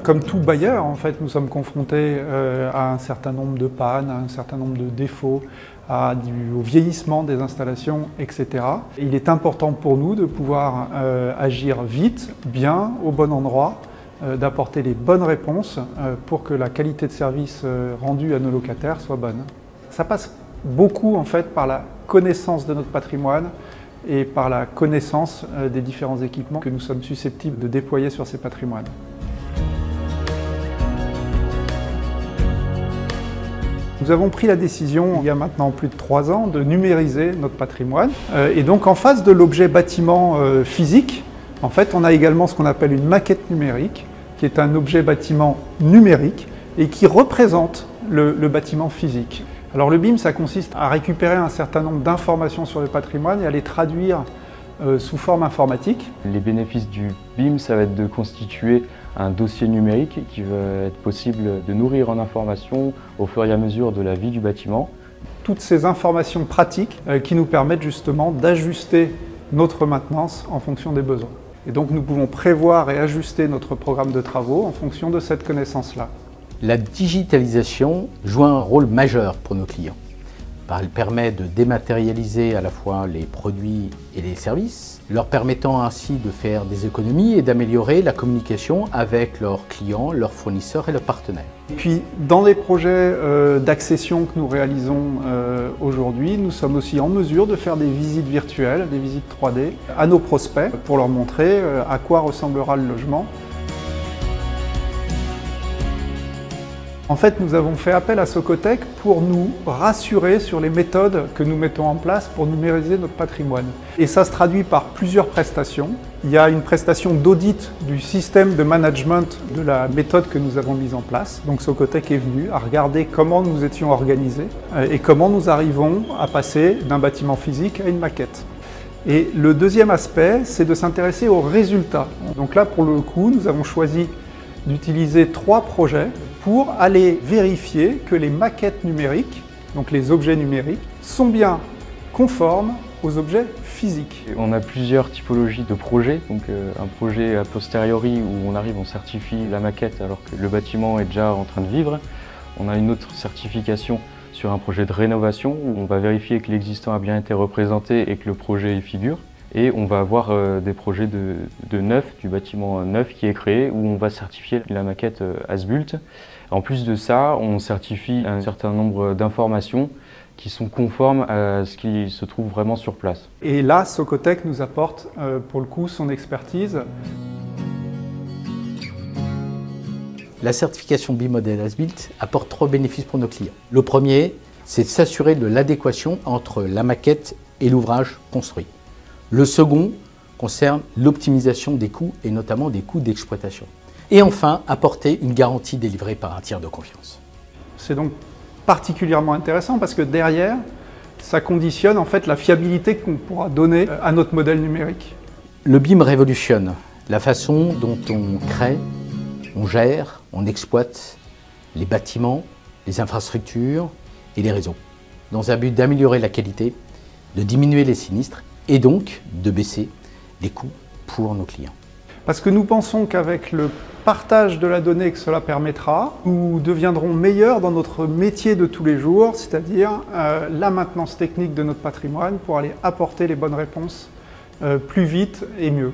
Comme tout bailleur, en fait, nous sommes confrontés à un certain nombre de pannes, à un certain nombre de défauts, au vieillissement des installations, etc. Il est important pour nous de pouvoir agir vite, bien, au bon endroit, d'apporter les bonnes réponses pour que la qualité de service rendue à nos locataires soit bonne. Ça passe beaucoup en fait par la connaissance de notre patrimoine et par la connaissance des différents équipements que nous sommes susceptibles de déployer sur ces patrimoines. Nous avons pris la décision, il y a maintenant plus de 3 ans, de numériser notre patrimoine. Et donc en face de l'objet bâtiment physique, en fait, on a également ce qu'on appelle une maquette numérique, qui est un objet bâtiment numérique et qui représente le bâtiment physique. Alors le BIM, ça consiste à récupérer un certain nombre d'informations sur le patrimoine et à les traduire sous forme informatique. Les bénéfices du BIM, ça va être de constituer un dossier numérique qui va être possible de nourrir en informations au fur et à mesure de la vie du bâtiment. Toutes ces informations pratiques qui nous permettent justement d'ajuster notre maintenance en fonction des besoins. Et donc nous pouvons prévoir et ajuster notre programme de travaux en fonction de cette connaissance-là. La digitalisation joue un rôle majeur pour nos clients. Elle permet de dématérialiser à la fois les produits et les services, leur permettant ainsi de faire des économies et d'améliorer la communication avec leurs clients, leurs fournisseurs et leurs partenaires. Et puis, dans les projets d'accession que nous réalisons aujourd'hui, nous sommes aussi en mesure de faire des visites virtuelles, des visites 3D à nos prospects pour leur montrer à quoi ressemblera le logement. En fait, nous avons fait appel à Socotec pour nous rassurer sur les méthodes que nous mettons en place pour numériser notre patrimoine. Et ça se traduit par plusieurs prestations. Il y a une prestation d'audit du système de management de la méthode que nous avons mise en place. Donc Socotec est venu à regarder comment nous étions organisés et comment nous arrivons à passer d'un bâtiment physique à une maquette. Et le deuxième aspect, c'est de s'intéresser aux résultats. Donc là, pour le coup, nous avons choisi d'utiliser 3 projets pour aller vérifier que les maquettes numériques, donc les objets numériques, sont bien conformes aux objets physiques. On a plusieurs typologies de projets, donc un projet a posteriori où on arrive, on certifie la maquette alors que le bâtiment est déjà en train de vivre. On a une autre certification sur un projet de rénovation où on va vérifier que l'existant a bien été représenté et que le projet y figure. Et on va avoir des projets de neuf, du bâtiment neuf qui est créé, où on va certifier la maquette as-built. En plus de ça, on certifie un certain nombre d'informations qui sont conformes à ce qui se trouve vraiment sur place. Et là, Socotec nous apporte pour le coup son expertise. La certification BIM Model as-built apporte 3 bénéfices pour nos clients. Le premier, c'est de s'assurer de l'adéquation entre la maquette et l'ouvrage construit. Le second concerne l'optimisation des coûts et notamment des coûts d'exploitation. Et enfin, apporter une garantie délivrée par un tiers de confiance. C'est donc particulièrement intéressant parce que derrière, ça conditionne en fait la fiabilité qu'on pourra donner à notre modèle numérique. Le BIM révolutionne la façon dont on crée, on gère, on exploite les bâtiments, les infrastructures et les réseaux, dans un but d'améliorer la qualité, de diminuer les sinistres et donc de baisser les coûts pour nos clients. Parce que nous pensons qu'avec le partage de la donnée que cela permettra, nous deviendrons meilleurs dans notre métier de tous les jours, c'est-à-dire la maintenance technique de notre patrimoine pour aller apporter les bonnes réponses plus vite et mieux.